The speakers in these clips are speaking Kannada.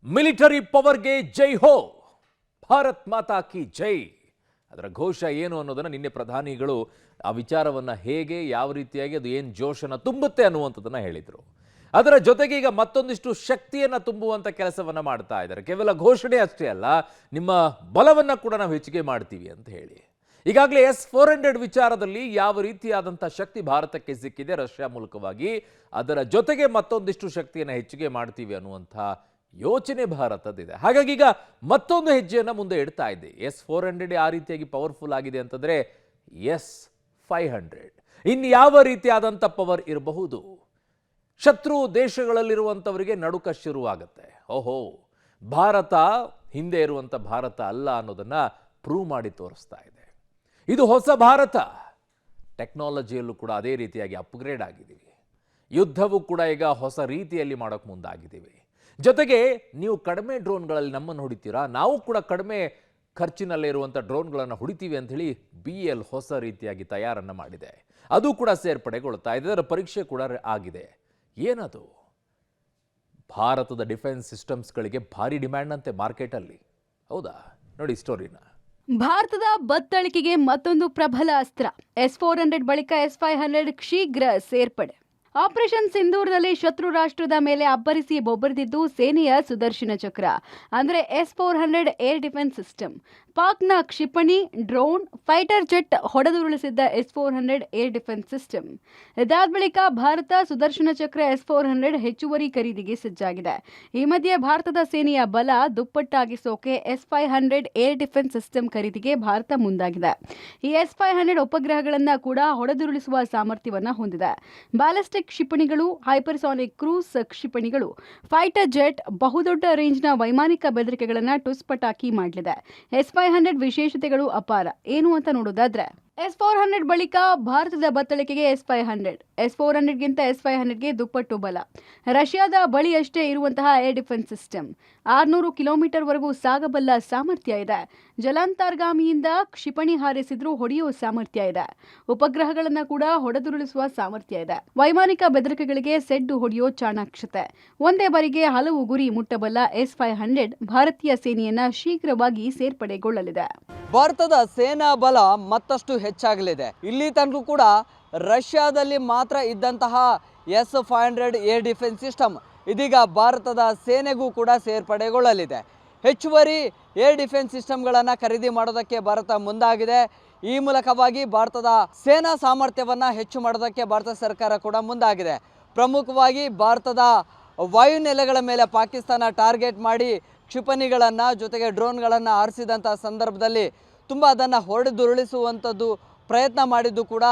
ಮಿಲಿಟರಿ ಪವರ್ಗೆ ಜೈ ಹೋ, ಭಾರತ್ ಮಾತಾ ಕಿ ಜೈ. ಅದರ ಘೋಷ ಏನು ಅನ್ನೋದನ್ನ ನಿನ್ನೆ ಪ್ರಧಾನಿಗಳು ಆ ವಿಚಾರವನ್ನ ಹೇಗೆ ಯಾವ ರೀತಿಯಾಗಿ ಅದು ಏನು ಜೋಶನ ತುಂಬುತ್ತೆ ಅನ್ನುವಂಥದ್ದನ್ನ ಹೇಳಿದರು. ಅದರ ಜೊತೆಗೆ ಈಗ ಮತ್ತೊಂದಿಷ್ಟು ಶಕ್ತಿಯನ್ನ ತುಂಬುವಂತ ಕೆಲಸವನ್ನ ಮಾಡ್ತಾ ಇದ್ದಾರೆ. ಕೇವಲ ಘೋಷಣೆ ಅಷ್ಟೇ ಅಲ್ಲ, ನಿಮ್ಮ ಬಲವನ್ನ ಕೂಡ ನಾವು ಹೆಚ್ಚಿಗೆ ಮಾಡ್ತೀವಿ ಅಂತ ಹೇಳಿ. ಈಗಾಗಲೇ S-400 ವಿಚಾರದಲ್ಲಿ ಯಾವ ರೀತಿಯಾದಂಥ ಶಕ್ತಿ ಭಾರತಕ್ಕೆ ಸಿಕ್ಕಿದೆ ರಷ್ಯಾ ಮೂಲಕವಾಗಿ, ಅದರ ಜೊತೆಗೆ ಮತ್ತೊಂದಿಷ್ಟು ಶಕ್ತಿಯನ್ನು ಹೆಚ್ಚಿಗೆ ಮಾಡ್ತೀವಿ ಅನ್ನುವಂಥ ಯೋಚನೆ ಭಾರತದಿದೆ. ಹಾಗಾಗಿ ಈಗ ಮತ್ತೊಂದು ಹೆಜ್ಜೆಯನ್ನು ಮುಂದೆ ಇಡ್ತಾ ಇದೆ. S-400 ಆ ರೀತಿಯಾಗಿ ಪವರ್ಫುಲ್ ಆಗಿದೆ ಅಂತಂದ್ರೆ S-500 ಇನ್ನು ಯಾವ ರೀತಿಯಾದಂಥ ಪವರ್ ಇರಬಹುದು? ಶತ್ರು ದೇಶಗಳಲ್ಲಿರುವಂಥವರಿಗೆ ನಡುಕ ಶುರುವಾಗುತ್ತೆ. ಓಹೋ, ಭಾರತ ಹಿಂದೆ ಇರುವಂಥ ಭಾರತ ಅಲ್ಲ ಅನ್ನೋದನ್ನ ಪ್ರೂವ್ ಮಾಡಿ ತೋರಿಸ್ತಾ ಇದೆ. ಇದು ಹೊಸ ಭಾರತ. ಟೆಕ್ನಾಲಜಿಯಲ್ಲೂ ಕೂಡ ಅದೇ ರೀತಿಯಾಗಿ ಅಪ್ಗ್ರೇಡ್ ಆಗಿದ್ದೀವಿ. ಯುದ್ಧವೂ ಕೂಡ ಈಗ ಹೊಸ ರೀತಿಯಲ್ಲಿ ಮಾಡೋಕೆ ಮುಂದಾಗಿದ್ದೀವಿ. ಜೊತೆಗೆ ನೀವು ಕಡಿಮೆ ಡ್ರೋನ್ಗಳಲ್ಲಿ ನಮ್ಮನ್ನು ಹೊಡಿತೀರಾ, ನಾವು ಕೂಡ ಕಡಿಮೆ ಖರ್ಚಿನಲ್ಲೇ ಇರುವಂಥ ಡ್ರೋನ್ಗಳನ್ನು ಹೊಡಿತೀವಿ ಅಂಥೇಳಿ BL ಹೊಸ ರೀತಿಯಾಗಿ ತಯಾರನ್ನು ಮಾಡಿದೆ. ಅದು ಕೂಡ ಸೇರ್ಪಡೆಗೊಳ್ತಾ ಇದೆ. ಅದರ ಪರೀಕ್ಷೆ ಕೂಡ ಆಗಿದೆ. ಏನದು? ಭಾರತದ ಡಿಫೆನ್ಸ್ ಸಿಸ್ಟಮ್ಸ್ಗಳಿಗೆ ಭಾರಿ ಡಿಮ್ಯಾಂಡ್ ಅಂತೆ ಮಾರ್ಕೆಟಲ್ಲಿ. ಹೌದಾ? ನೋಡಿ ಸ್ಟೋರಿನ. ಭಾರತದ ಬತ್ತಳಿಕೆಗೆ ಮತ್ತೊಂದು ಪ್ರಬಲ ಅಸ್ತ್ರ. S-400 ಬಳಿಕ S-500 ಶೀಘ್ರ ಸೇರ್ಪಡೆ. ಆಪರೇಷನ್ ಸಿಂಧೂರದಲ್ಲಿ ಶತ್ರು ರಾಷ್ಟ್ರದ ಮೇಲೆ ಅಬ್ಬರಿಸಿ ಬೊಬ್ಬರಿದಿದ್ದು ಸೇನೆಯ ಸುದರ್ಶನ ಚಕ್ರ ಅಂದರೆ S-400 ಏರ್ ಡಿಫೆನ್ಸ್ ಸಿಸ್ಟಮ್. ಪಾಕ್ನ ಕ್ಷಿಪಣಿ, ಡ್ರೋನ್, ಫೈಟರ್ ಜೆಟ್ ಹೊಡೆದುರುಳಿಸಿದ್ದ S-400 ಏರ್ ಡಿಫೆನ್ಸ್ ಸಿಸ್ಟಮ್. ಇದಾದ ಬಳಿಕ ಭಾರತ ಸುದರ್ಶನ ಚಕ್ರ S-400 ಹೆಚ್ಚುವರಿ ಖರೀದಿಗೆ ಸಜ್ಜಾಗಿದೆ. ಈ ಮಧ್ಯೆ ಭಾರತದ ಸೇನೆಯ ಬಲ ದುಪ್ಪಟ್ಟಾಗಿಸೋಕೆ S-500 ಏರ್ ಡಿಫೆನ್ಸ್ ಸಿಸ್ಟಮ್ ಖರೀದಿಗೆ ಭಾರತ ಮುಂದಾಗಿದೆ. ಈ S-500 ಉಪಗ್ರಹಗಳನ್ನು ಕೂಡ ಹೊಡೆದುರುಳಿಸುವ ಸಾಮರ್ಥ್ಯವನ್ನು ಹೊಂದಿದೆ. ಬ್ಯಾಲಿಸ್ಟಿಕ್ ಕ್ಷಿಪಣಿಗಳು, ಹೈಪರ್ಸಾನಿಕ್ ಕ್ರೂಸ್ ಕ್ಷಿಪಣಿಗಳು, ಫೈಟರ್ ಜೆಟ್, ಬಹುದೊಡ್ಡ ರೇಂಜ್ನ ವೈಮಾನಿಕ ಬೆದರಿಕೆಗಳನ್ನು ಟುಸ್ಪಟಾಕಿ ಮಾಡಲಿದೆ. S-500 ವಿಶೇಷತೆಗಳು ಅಪಾರ. ಏನು ಅಂತ ನೋಡೋದಾದ್ರೆ, S-400 ಬಳಿಕ ಭಾರತದ ಬತ್ತಳಿಕೆಗೆ S-500. S-400ಗಿಂತ S-500ಗೆ ದುಪ್ಪಟ್ಟು ಬಲ. ರಷ್ಯಾದ ಬಳಿಯಷ್ಟೇ ಇರುವಂತಹ ಏರ್ ಡಿಫೆನ್ಸ್ ಸಿಸ್ಟಮ್. 600 ಕಿಲೋಮೀಟರ್ವರೆಗೂ ಸಾಗಬಲ್ಲ ಸಾಮರ್ಥ್ಯ ಇದೆ. ಜಲಾಂತರ್ಗಾಮಿಯಿಂದ ಕ್ಷಿಪಣಿ ಹಾರಿಸಿದ್ರೂ ಹೊಡೆಯುವ ಸಾಮರ್ಥ್ಯ ಇದೆ. ಉಪಗ್ರಹಗಳನ್ನು ಕೂಡ ಹೊಡೆದುರುಳಿಸುವ ಸಾಮರ್ಥ್ಯ ಇದೆ. ವೈಮಾನಿಕ ಬೆದರಿಕೆಗಳಿಗೆ ಸೆಡ್ಡು ಹೊಡೆಯೋ ಚಾಣಾಕ್ಷತೆ. ಒಂದೇ ಬಾರಿಗೆ ಹಲವು ಗುರಿ ಮುಟ್ಟಬಲ್ಲ S-500 ಭಾರತೀಯ ಸೇನೆಯನ್ನ ಶೀಘ್ರವಾಗಿ ಸೇರ್ಪಡೆಗೊಳ್ಳಲಿದೆ. ಭಾರತದ ಸೇನಾ ಬಲ ಮತ್ತಷ್ಟು ಹೆಚ್ಚಾಗಲಿದೆ. ಇಲ್ಲಿ ತನಕ ಕೂಡ ರಷ್ಯಾದಲ್ಲಿ ಮಾತ್ರ ಇದ್ದಂತಹ S-500 ಏರ್ ಡಿಫೆನ್ಸ್ ಸಿಸ್ಟಮ್ ಇದೀಗ ಭಾರತದ ಸೇನೆಗೂ ಕೂಡ ಸೇರ್ಪಡೆಗೊಳ್ಳಲಿದೆ. ಹೆಚ್ಚುವರಿ ಏರ್ ಡಿಫೆನ್ಸ್ ಸಿಸ್ಟಮ್ಗಳನ್ನು ಖರೀದಿ ಮಾಡೋದಕ್ಕೆ ಭಾರತ ಮುಂದಾಗಿದೆ. ಈ ಮೂಲಕವಾಗಿ ಭಾರತದ ಸೇನಾ ಸಾಮರ್ಥ್ಯವನ್ನು ಹೆಚ್ಚು ಮಾಡೋದಕ್ಕೆ ಭಾರತ ಸರ್ಕಾರ ಕೂಡ ಮುಂದಾಗಿದೆ. ಪ್ರಮುಖವಾಗಿ ಭಾರತದ ವಾಯುನೆಲೆಗಳ ಮೇಲೆ ಪಾಕಿಸ್ತಾನ ಟಾರ್ಗೆಟ್ ಮಾಡಿ ಕ್ಷಿಪಣಿಗಳನ್ನು ಜೊತೆಗೆ ಡ್ರೋನ್ಗಳನ್ನು ಹಾರಿಸಿದಂಥ ಸಂದರ್ಭದಲ್ಲಿ ತುಂಬ ಅದನ್ನು ಹೊಡೆದುರುಳಿಸುವಂಥದ್ದು ಪ್ರಯತ್ನ ಮಾಡಿದ್ದು ಕೂಡ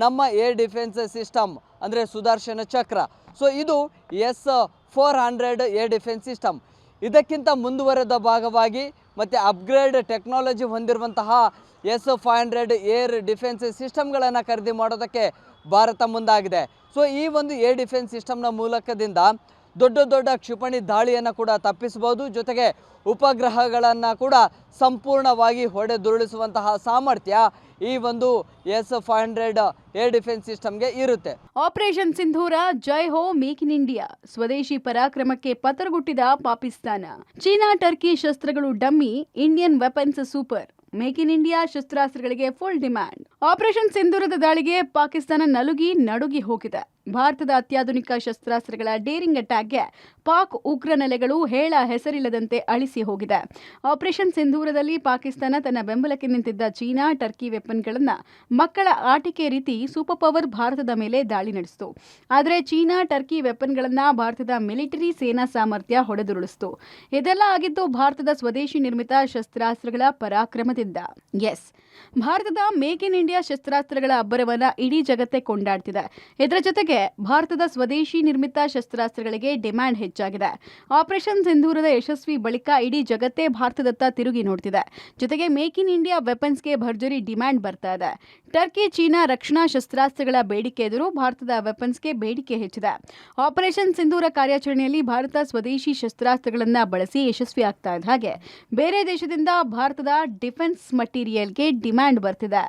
ನಮ್ಮ ಏರ್ ಡಿಫೆನ್ಸ್ ಸಿಸ್ಟಮ್ ಅಂದರೆ ಸುದರ್ಶನ ಚಕ್ರ. ಸೊ ಇದು S-400 ಏರ್ ಡಿಫೆನ್ಸ್ ಸಿಸ್ಟಮ್. ಇದಕ್ಕಿಂತ ಮುಂದುವರೆದ ಭಾಗವಾಗಿ ಮತ್ತು ಅಪ್ಗ್ರೇಡ್ ಟೆಕ್ನಾಲಜಿ ಹೊಂದಿರುವಂತಹ S-500 ಏರ್ ಡಿಫೆನ್ಸ್ ಸಿಸ್ಟಮ್ಗಳನ್ನು ಖರೀದಿ ಮಾಡೋದಕ್ಕೆ ಭಾರತ ಮುಂದಾಗಿದೆ. ಸೊ ಈ ಒಂದು ಏರ್ ಡಿಫೆನ್ಸ್ ಸಿಸ್ಟಮ್ನ ಮೂಲಕದಿಂದ ದೊಡ್ಡ ದೊಡ್ಡ ಕ್ಷಿಪಣಿ ದಾಳಿಯನ್ನು ಕೂಡ ತಪ್ಪಿಸಬಹುದು. ಜೊತೆಗೆ ಉಪಗ್ರಹಗಳನ್ನು ಕೂಡ ಸಂಪೂರ್ಣವಾಗಿ ಹೊಡೆದುರುಳಿಸುವಂತಹ ಸಾಮರ್ಥ್ಯ ಈ ಒಂದು S-500 ಏರ್ ಡಿಫೆನ್ಸ್ ಸಿಸ್ಟಮ್ಗೆ ಇರುತ್ತೆ. ಆಪರೇಷನ್ ಸಿಂಧೂರ ಜೈ ಹೋ, ಮೇಕ್ ಇನ್ ಇಂಡಿಯಾ. ಸ್ವದೇಶಿ ಪರಾಕ್ರಮಕ್ಕೆ ಪತರಗುಟ್ಟಿದ ಪಾಕಿಸ್ತಾನ. ಚೀನಾ ಟರ್ಕಿ ಶಸ್ತ್ರಗಳು dummy, Indian weapons super. Make in India ಶಸ್ತ್ರಾಸ್ತ್ರಗಳಿಗೆ ಫುಲ್ ಡಿಮ್ಯಾಂಡ್. ಆಪರೇಷನ್ ಸಿಂಧೂರದ ದಾಳಿಗೆ ಪಾಕಿಸ್ತಾನ ನಡುಗಿ ಹೋಗಿದೆ. ಭಾರತದ ಅತ್ಯಾಧುನಿಕ ಶಸ್ತ್ರಾಸ್ತ್ರಗಳ ಡೇರಿಂಗ್ ಅಟ್ಯಾಕ್ಗೆ ಪಾಕ್ ಉಗ್ರ ನೆಲೆಗಳು ಹೇಳ ಹೆಸರಿಲ್ಲದಂತೆ ಅಳಿಸಿ ಹೋಗಿದೆ. ಆಪರೇಷನ್ ಸಿಂಧೂರದಲ್ಲಿ ಪಾಕಿಸ್ತಾನ ತನ್ನ ಬೆಂಬಲಕ್ಕೆ ನಿಂತಿದ್ದ ಚೀನಾ ಟರ್ಕಿ ವೆಪನ್ಗಳನ್ನು ಮಕ್ಕಳ ಆಟಿಕೆ ರೀತಿ ಸೂಪರ್ ಪವರ್ ಭಾರತದ ಮೇಲೆ ದಾಳಿ ನಡೆಸಿತು. ಆದರೆ ಚೀನಾ ಟರ್ಕಿ ವೆಪನ್ಗಳನ್ನು ಭಾರತದ ಮಿಲಿಟರಿ ಸೇನಾ ಸಾಮರ್ಥ್ಯ ಹೊಡೆದುರುಳಿಸಿತು. ಇದೆಲ್ಲ ಆಗಿದ್ದು ಭಾರತದ ಸ್ವದೇಶಿ ನಿರ್ಮಿತ ಶಸ್ತ್ರಾಸ್ತ್ರಗಳ ಪರಾಕ್ರಮದಿಂದ. ಎಸ್, ಭಾರತದ ಮೇಕ್ ಇನ್ ಇಂಡಿಯಾ ಶಸ್ತ್ರಾಸ್ತ್ರಗಳ ಅಬ್ಬರವನ್ನ ಇಡೀ ಜಗತ್ತೇ ಕೊಂಡಾಡ್ತಿದೆ. ಇದರ ಜೊತೆಗೆ ಭಾರತದ ಸ್ವದೇಶಿ ನಿರ್ಮಿತ ಶಸ್ತ್ರಾಸ್ತ್ರಗಳಿಗೆ ಡಿಮ್ಯಾಂಡ್ ಹೆಚ್ಚಾಗಿದೆ. ಆಪರೇಷನ್ ಸಿಂಧೂರದ ಯಶಸ್ವಿ ಬಳಿಕ ಇಡೀ ಜಗತ್ತೇ ಭಾರತದತ್ತ ತಿರುಗಿ ನೋಡ್ತಿದೆ. ಜೊತೆಗೆ ಮೇಕ್ ಇನ್ ಇಂಡಿಯಾ ವೆಪನ್ಸ್ಗೆ ಭರ್ಜರಿ ಡಿಮ್ಯಾಂಡ್ ಬರ್ತಾ ಇದೆ. ಟರ್ಕಿ, ಚೀನಾ ರಕ್ಷಣಾ ಶಸ್ತ್ರಾಸ್ತ್ರಗಳ ಬೇಡಿಕೆ ಎದುರು ಭಾರತದ ವೆಪನ್ಸ್ಗೆ ಬೇಡಿಕೆ ಹೆಚ್ಚಿದೆ. ಆಪರೇಷನ್ ಸಿಂಧೂರ ಕಾರ್ಯಾಚರಣೆಯಲ್ಲಿ ಭಾರತ ಸ್ವದೇಶಿ ಶಸ್ತ್ರಾಸ್ತ್ರಗಳನ್ನು ಬಳಸಿ ಯಶಸ್ವಿ ಆಗ್ತಾ ಇದ್ದ ಹಾಗೆ ಬೇರೆ ದೇಶದಿಂದ ಭಾರತದ ಡಿಫೆನ್ಸ್ ಮಟೀರಿಯಲ್ಗೆ ಡಿಮ್ಯಾಂಡ್ ಬರ್ತಿದೆ.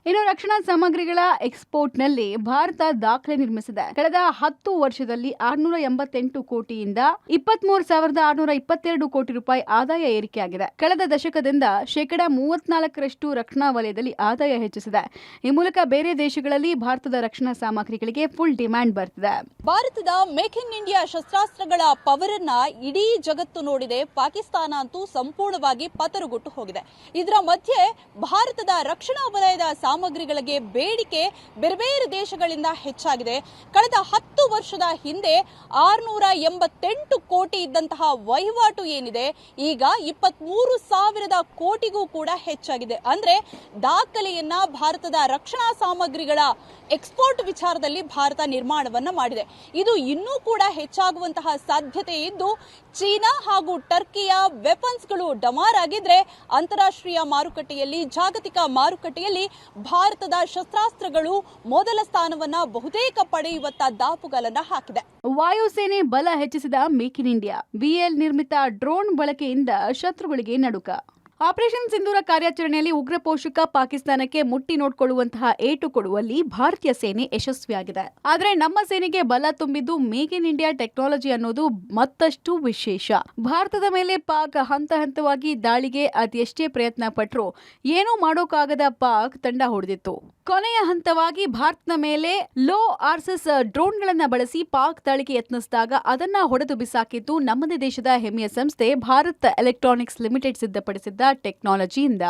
ಇನ್ನು ರಕ್ಷಣಾ ಸಾಮಗ್ರಿಗಳ ಎಕ್ಸ್ಪೋರ್ಟ್ನಲ್ಲಿ ಭಾರತ ದಾಖಲೆ ನಿರ್ಮಿಸಿದೆ. ಕಳೆದ 10 ವರ್ಷದಲ್ಲಿ 688 ಕೋಟಿಯಿಂದ 23,622 ಕೋಟಿ ರೂಪಾಯಿ ಆದಾಯ ಏರಿಕೆಯಾಗಿದೆ. ಕಳೆದ ದಶಕದಿಂದ 34% ರಕ್ಷಣಾ ವಲಯದಲ್ಲಿ ಆದಾಯ ಹೆಚ್ಚಿಸಿದೆ. ಈ ಮೂಲಕ ಬೇರೆ ದೇಶಗಳಲ್ಲಿ ಭಾರತದ ರಕ್ಷಣಾ ಸಾಮಗ್ರಿಗಳಿಗೆ ಫುಲ್ ಡಿಮ್ಯಾಂಡ್ ಬರ್ತಿದೆ. ಭಾರತದ ಮೇಕ್ ಇನ್ ಇಂಡಿಯಾ ಶಸ್ತ್ರಾಸ್ತ್ರಗಳ ಪವರ್ ಅನ್ನ ಇಡೀ ಜಗತ್ತು ನೋಡಿದೆ. ಪಾಕಿಸ್ತಾನ ಅಂತೂ ಸಂಪೂರ್ಣವಾಗಿ ಪತರುಗುಟ್ಟು ಹೋಗಿದೆ. ಇದರ ಮಧ್ಯೆ ಭಾರತದ ರಕ್ಷಣಾ ವಲಯದ ಸಾಮಗ್ರಿಗಳಿಗೆ ಬೇಡಿಕೆ ಬೇರೆ ಬೇರೆ ದೇಶಗಳಿಂದ ಹೆಚ್ಚಾಗಿದೆ. ಕಳೆದ 10 ವರ್ಷದ ಹಿಂದೆ 688 ಕೋಟಿ ಇದ್ದಂತಹ ವಹಿವಾಟು ಏನಿದೆ ಈಗ 23,000 ಕೋಟಿಗೂ ಕೂಡ ಹೆಚ್ಚಾಗಿದೆ. ಅಂದ್ರೆ ದಾಖಲೆಯನ್ನ ಭಾರತದ ರಕ್ಷಣಾ ಸಾಮಗ್ರಿಗಳ ಎಕ್ಸ್ಪೋರ್ಟ್ ವಿಚಾರದಲ್ಲಿ ಭಾರತ ನಿರ್ಮಾಣವನ್ನ ಮಾಡಿದೆ. ಇದು ಇನ್ನೂ ಕೂಡ ಹೆಚ್ಚಾಗುವಂತಹ ಸಾಧ್ಯತೆ ಇದ್ದು, ಚೀನಾ ಹಾಗೂ ಟರ್ಕಿಯ ವೆಪನ್ಸ್ಗಳು ಡಮಾರ್ ಆಗಿದ್ರೆ ಅಂತಾರಾಷ್ಟ್ರೀಯ ಮಾರುಕಟ್ಟೆಯಲ್ಲಿ, ಜಾಗತಿಕ ಮಾರುಕಟ್ಟೆಯಲ್ಲಿ ಭಾರತದ ಶಸ್ತ್ರಾಸ್ತ್ರಗಳು ಮೊದಲ ಸ್ಥಾನವನ್ನ ಬಹುತೇಕ ಪಡೆಯುವತ್ತ ದಾಪುಗಾಲನ್ನ ಹಾಕಿದೆ. ವಾಯುಸೇನೆ ಬಲ ಹೆಚ್ಚಿಸಿದ ಮೇಕ್ ಇನ್ ಇಂಡಿಯಾ. ಬಿಎಲ್ ನಿರ್ಮಿತ ಡ್ರೋನ್ ಬಳಕೆಯಿಂದ ಶತ್ರುಗಳಿಗೆ ನಡುಕ. ಆಪರೇಷನ್ ಸಿಂಧೂರ ಕಾರ್ಯಾಚರಣೆಯಲ್ಲಿ ಉಗ್ರ ಪೋಷಕ ಪಾಕಿಸ್ತಾನಕ್ಕೆ ಮುಟ್ಟಿ ನೋಡಿಕೊಳ್ಳುವಂತಹ ಏಟು ಕೊಡುವಲ್ಲಿ ಭಾರತೀಯ ಸೇನೆ ಯಶಸ್ವಿಯಾಗಿದೆ. ಆದರೆ ನಮ್ಮ ಸೇನೆಗೆ ಬಲ ತುಂಬಿದ್ದು ಮೇಕ್ ಇನ್ ಇಂಡಿಯಾ ಟೆಕ್ನಾಲಜಿ ಅನ್ನೋದು ಮತ್ತಷ್ಟು ವಿಶೇಷ. ಭಾರತದ ಮೇಲೆ ಪಾಕ್ ಹಂತ ಹಂತವಾಗಿ ದಾಳಿಗೆ ಅದೆಷ್ಟೇ ಪ್ರಯತ್ನ ಪಟ್ಟರೂ ಏನೂ ಮಾಡೋಕ್ಕಾಗದ ಪಾಕ್ ತಂಡ ಹೊಡೆದಿತ್ತು. ಕೊನೆಯ ಹಂತವಾಗಿ ಭಾರತದ ಮೇಲೆ ಲೋ ಆರ್ಸಸ್ ಡ್ರೋನ್ಗಳನ್ನ ಬಳಸಿ ಪಾಕ್ ದಾಳಿಗೆ ಯತ್ನಿಸಿದಾಗ ಅದನ್ನ ಹೊಡೆದು ಬಿಸಾಕಿದ್ದು ನಮ್ಮದೇ ದೇಶದ ಹೆಮ್ಮೆಯ ಸಂಸ್ಥೆ ಭಾರತ್ ಎಲೆಕ್ಟ್ರಾನಿಕ್ಸ್ ಲಿಮಿಟೆಡ್ ಸಿದ್ಧಪಡಿಸಿದ್ದ ಟೆಕ್ನಾಲಜಿಯಿಂದ.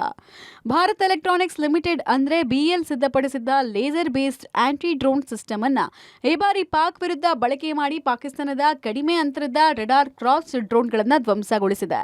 ಭಾರತ್ ಎಲೆಕ್ಟ್ರಾನಿಕ್ಸ್ ಲಿಮಿಟೆಡ್ ಅಂದ್ರೆ ಬಿಎಲ್ ಸಿದ್ಧಪಡಿಸಿದ್ದ laser based anti drone system ಅನ್ನ ಈ ಬಾರಿ ಪಾಕ್ ವಿರುದ್ಧ ಬಳಕೆ ಮಾಡಿ ಪಾಕಿಸ್ತಾನದ ಕಡಿಮೆ ಅಂತರದ ರಡಾರ್ ಕ್ರಾಸ್ ಡ್ರೋನ್ಗಳನ್ನ ಧ್ವಂಸಗೊಳಿಸಿದೆ.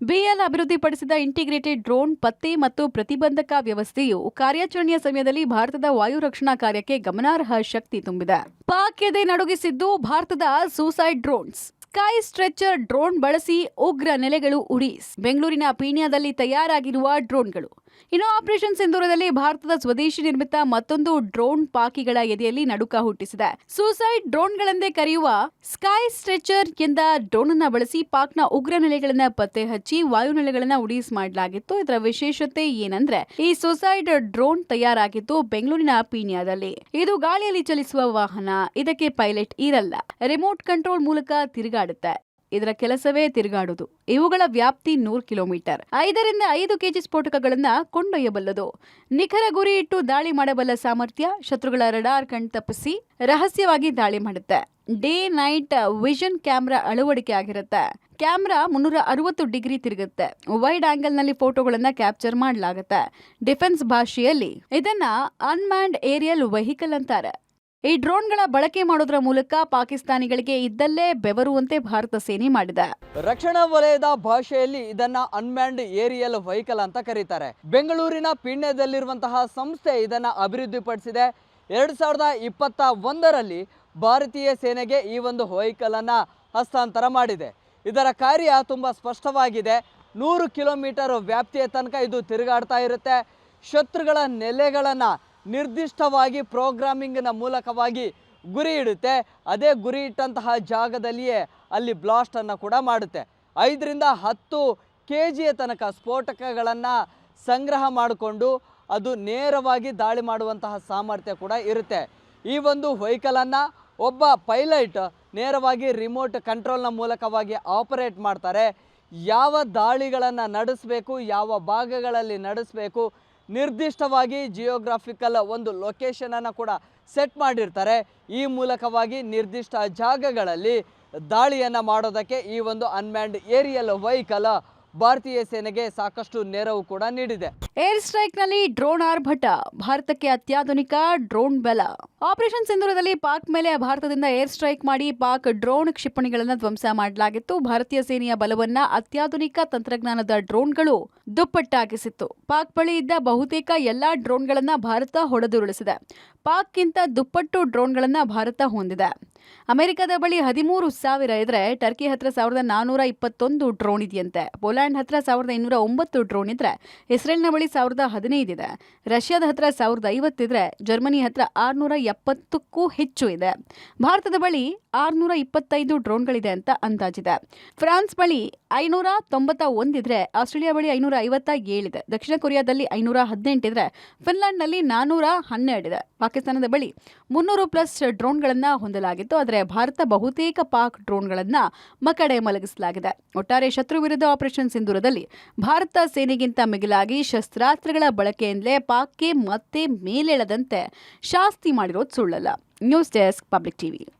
ಬಿಎಲ್ ಅಭಿವೃದ್ಧಿಪಡಿಸಿದ ಇಂಟಿಗ್ರೇಟೆಡ್ ಡ್ರೋನ್ ಪತ್ತೆ ಮತ್ತು ಪ್ರತಿಬಂಧಕ ವ್ಯವಸ್ಥೆಯು ಕಾರ್ಯಾಚರಣೆಯ ಸಮಯದಲ್ಲಿ ಭಾರತದ ವಾಯು ರಕ್ಷಣಾ ಕಾರ್ಯಕ್ಕೆ ಗಮನಾರ್ಹ ಶಕ್ತಿ ತುಂಬಿದೆ. ಪಾಕ್ ಎದೆ ನಡುಗಿಸಿದ್ದು ಭಾರತದ suicide drones. Sky stretcher drone ಬಳಸಿ ಉಗ್ರ ನೆಲೆಗಳು ಉಡೀಸ್. ಬೆಂಗಳೂರಿನ ಪೀಣ್ಯದಲ್ಲಿ ತಯಾರಾಗಿರುವ ಡ್ರೋನ್ಗಳು. ಇನ್ನು ಆಪರೇಷನ್ ಸಿಂಧೂರದಲ್ಲಿ ಭಾರತದ ಸ್ವದೇಶಿ ನಿರ್ಮಿತ ಮತ್ತೊಂದು ಡ್ರೋನ್ ಪಾಕಿಗಳ ಎದೆಯಲ್ಲಿ ನಡುಕ ಹುಟ್ಟಿಸಿದೆ. ಸೂಸೈಡ್ ಡ್ರೋನ್ಗಳೆಂದೇ ಕರೆಯುವ ಸ್ಕೈ ಸ್ಟ್ರೆಚರ್ ಎಂದ ಡ್ರೋನ್ ಅನ್ನ ಬಳಸಿ ಪಾಕ್ನ ಉಗ್ರ ನೆಲೆಗಳನ್ನ ಪತ್ತೆ ಹಚ್ಚಿ ವಾಯುನೆಲೆಗಳನ್ನ ಉಡೀಸ್ ಮಾಡಲಾಗಿತ್ತು. ಇದರ ವಿಶೇಷತೆ ಏನಂದ್ರೆ ಈ ಸೂಸೈಡ್ ಡ್ರೋನ್ ತಯಾರಾಗಿದ್ದು ಬೆಂಗಳೂರಿನ ಪೀಣ್ಯದಲ್ಲಿ. ಇದು ಗಾಳಿಯಲ್ಲಿ ಚಲಿಸುವ ವಾಹನ. ಇದಕ್ಕೆ ಪೈಲಟ್ ಇರಲ್ಲ. ರಿಮೋಟ್ ಕಂಟ್ರೋಲ್ ಮೂಲಕ ತಿರುಗಾಡುತ್ತೆ. ಇದರ ಕೆಲಸವೇ ತಿರುಗಾಡುವುದು. ಇವುಗಳ ವ್ಯಾಪ್ತಿ 100 ಕಿಲೋಮೀಟರ್. 5 ಕೆಜಿ ಸ್ಫೋಟಕಗಳನ್ನ ಕೊಂಡೊಯ್ಯಬಲ್ಲದು. ನಿಖರ ಗುರಿ ಇಟ್ಟು ದಾಳಿ ಮಾಡಬಲ್ಲ ಸಾಮರ್ಥ್ಯ. ಶತ್ರುಗಳ ರಡಾರ್ ಕಣ್ತಪ್ಪಿಸಿ ರಹಸ್ಯವಾಗಿ ದಾಳಿ ಮಾಡುತ್ತೆ. ಡೇ ನೈಟ್ ವಿಷನ್ ಕ್ಯಾಮೆರಾ ಅಳವಡಿಕೆ ಆಗಿರುತ್ತೆ. ಕ್ಯಾಮೆರಾ 360 ಡಿಗ್ರಿ ತಿರುಗುತ್ತೆ. ವೈಡ್ ಆಂಗಲ್ ನಲ್ಲಿ ಫೋಟೋಗಳನ್ನ ಕ್ಯಾಪ್ಚರ್ ಮಾಡಲಾಗುತ್ತೆ. ಡಿಫೆನ್ಸ್ ಭಾಷೆಯಲ್ಲಿ ಇದನ್ನ ಅನ್ಮ್ಯಾನ್ಡ್ ಏರಿಯಲ್ ವೆಹಿಕಲ್ ಅಂತಾರೆ. ಈ ಡ್ರೋನ್ಗಳ ಬಳಕೆ ಮಾಡೋದ್ರ ಮೂಲಕ ಪಾಕಿಸ್ತಾನಿಗಳಿಗೆ ಇದ್ದಲ್ಲೇ ಬೆವರುವಂತೆ ಭಾರತ ಸೇನೆ ಮಾಡಿದೆ. ರಕ್ಷಣಾ ವಲಯದ ಭಾಷೆಯಲ್ಲಿ ಇದನ್ನ ಅನ್ಮ್ಯಾನ್ಡ್ ಏರಿಯಲ್ ವೆಹಿಕಲ್ ಅಂತ ಕರೀತಾರೆ. ಬೆಂಗಳೂರಿನ ಪೀಣ್ಯದಲ್ಲಿರುವಂತಹ ಸಂಸ್ಥೆ ಇದನ್ನ ಅಭಿವೃದ್ಧಿಪಡಿಸಿದೆ. 2021ರಲ್ಲಿ ಭಾರತೀಯ ಸೇನೆಗೆ ಈ ಒಂದು ವೆಹಿಕಲ್ ಅನ್ನ ಹಸ್ತಾಂತರ ಮಾಡಿದೆ. ಇದರ ಕಾರ್ಯ ತುಂಬಾ ಸ್ಪಷ್ಟವಾಗಿದೆ. 100 ಕಿಲೋಮೀಟರ್ ವ್ಯಾಪ್ತಿಯ ತನಕ ಇದು ತಿರುಗಾಡ್ತಾ ಇರುತ್ತೆ. ಶತ್ರುಗಳ ನೆಲೆಗಳನ್ನು ನಿರ್ದಿಷ್ಟವಾಗಿ ಪ್ರೋಗ್ರಾಮಿಂಗ್ನ ಮೂಲಕವಾಗಿ ಗುರಿ ಇಡುತ್ತೆ. ಅದೇ ಗುರಿ ಇಟ್ಟಂತಹ ಜಾಗದಲ್ಲಿಯೇ ಅಲ್ಲಿ ಬ್ಲಾಸ್ಟನ್ನು ಕೂಡ ಮಾಡುತ್ತೆ. 5ರಿಂದ 10 ಕೆಜಿಯ ತನಕ ಸ್ಫೋಟಕಗಳನ್ನು ಸಂಗ್ರಹ ಮಾಡಿಕೊಂಡು ಅದು ನೇರವಾಗಿ ದಾಳಿ ಮಾಡುವಂತಹ ಸಾಮರ್ಥ್ಯ ಕೂಡ ಇರುತ್ತೆ. ಈ ಒಂದು ವೆಹಿಕಲನ್ನು ಒಬ್ಬ ಪೈಲಟ್ ನೇರವಾಗಿ ರಿಮೋಟ್ ಕಂಟ್ರೋಲ್ನ ಮೂಲಕವಾಗಿ ಆಪರೇಟ್ ಮಾಡ್ತಾರೆ. ಯಾವ ದಾಳಿಗಳನ್ನು ನಡೆಸಬೇಕು, ಯಾವ ಭಾಗಗಳಲ್ಲಿ ನಡೆಸಬೇಕು, ನಿರ್ದಿಷ್ಟವಾಗಿ ಜಿಯೋಗ್ರಾಫಿಕಲ್ ಒಂದು ಲೊಕೇಶನನ್ನು ಕೂಡ ಸೆಟ್ ಮಾಡಿರ್ತಾರೆ. ಈ ಮೂಲಕವಾಗಿ ನಿರ್ದಿಷ್ಟ ಜಾಗಗಳಲ್ಲಿ ದಾಳಿಯನ್ನು ಮಾಡೋದಕ್ಕೆ ಈ ಒಂದು ಅನ್ಮ್ಯಾನ್ಡ್ ಏರಿಯಲ್ ವೆಹಿಕಲ್ ಭಾರತೀಯ ಸೇನೆಗೆ ಸಾಕಷ್ಟು ನೆರವು ಕೂಡ ನೀಡಿದೆ. ಏರ್ ಸ್ಟ್ರೈಕ್ ನಲ್ಲಿ ಡ್ರೋನ್ ಆರ್ಭಟ. ಭಾರತಕ್ಕೆ ಅತ್ಯಾಧುನಿಕ ಡ್ರೋನ್ ಬಲ. ಆಪರೇಷನ್ ಸಿಂಧೂರದಲ್ಲಿ ಪಾಕ್ ಮೇಲೆ ಭಾರತದಿಂದ ಏರ್ ಸ್ಟ್ರೈಕ್ ಮಾಡಿ ಪಾಕ್ ಡ್ರೋನ್ ಕ್ಷಿಪಣಿಗಳನ್ನು ಧ್ವಂಸ ಮಾಡಲಾಗಿತ್ತು. ಭಾರತೀಯ ಸೇನೆಯ ಬಲವನ್ನ ಅತ್ಯಾಧುನಿಕ ತಂತ್ರಜ್ಞಾನದ ಡ್ರೋನ್ಗಳು ದುಪ್ಪಟ್ಟಾಗಿಸಿತ್ತು. ಪಾಕ್ ಬಳಿ ಇದ್ದ ಬಹುತೇಕ ಎಲ್ಲಾ ಡ್ರೋನ್ಗಳನ್ನ ಭಾರತ ಹೊಡೆದುರುಳಿಸಿದೆ. ಪಾಕ್ಗಿಂತ ದುಪ್ಪಟ್ಟು ಡ್ರೋನ್ಗಳನ್ನ ಭಾರತ ಹೊಂದಿದೆ. ಅಮೆರಿಕದ ಬಳಿ 13,000 ಇದ್ರೆ ಟರ್ಕಿ ಹತ್ರ 1,421 ಡ್ರೋನ್ ಇದೆಯಂತೆ. ಪೋಲ್ಯಾಂಡ್ ಹತ್ರ 1,209 ಡ್ರೋನ್ ಇದ್ರೆ ಇಸ್ರೇಲ್ನ ಬಳಿ 1,015 ಇದೆ. ರಷ್ಯಾದ ಹತ್ರ 1,050 ಇದ್ರೆ ಜರ್ಮನಿ ಹತ್ರ 670ಕ್ಕೂ ಹೆಚ್ಚು ಇದೆ. ಭಾರತದ ಬಳಿ 625 ಡ್ರೋನ್ಗಳಿದೆ ಅಂತ ಅಂದಾಜಿದೆ. ಫ್ರಾನ್ಸ್ ಬಳಿ 591 ಇದ್ರೆ, ಆಸ್ಟ್ರೇಲಿಯಾ ಬಳಿ 557 ಇದೆ, ದಕ್ಷಿಣ ಕೊರಿಯಾದಲ್ಲಿ 518 ಇದ್ರೆ, ಫಿನ್ಲೆಂಡ್ನಲ್ಲಿ 412 ಇದೆ. ಪಾಕಿಸ್ತಾನದ ಬಳಿ 300+ ಡ್ರೋನ್ಗಳನ್ನ ಹೊಂದಲಾಗಿತ್ತು. ಆದರೆ ಭಾರತ ಬಹುತೇಕ ಪಾಕ್ ಡ್ರೋನ್ಗಳನ್ನ ಮಕಡೆ ಮಲಗಿಸಲಾಗಿದೆ. ಒಟ್ಟಾರೆ ಶತ್ರು ವಿರುದ್ಧ ಆಪರೇಷನ್ ಸಿಂಧೂರದಲ್ಲಿ ಭಾರತ ಸೇನೆಗಿಂತ ಮಿಗಿಲಾಗಿ ಶಸ್ತ್ರಾಸ್ತ್ರಗಳ ಬಳಕೆಯಿಂದಲೇ ಪಾಕ್ಗೆ ಮತ್ತೆ ಮೇಲೇಳದಂತೆ ಶಾಸ್ತಿ ಮಾಡಿರೋದು ಸುಳ್ಳಲ್ಲ. News desk, public TV.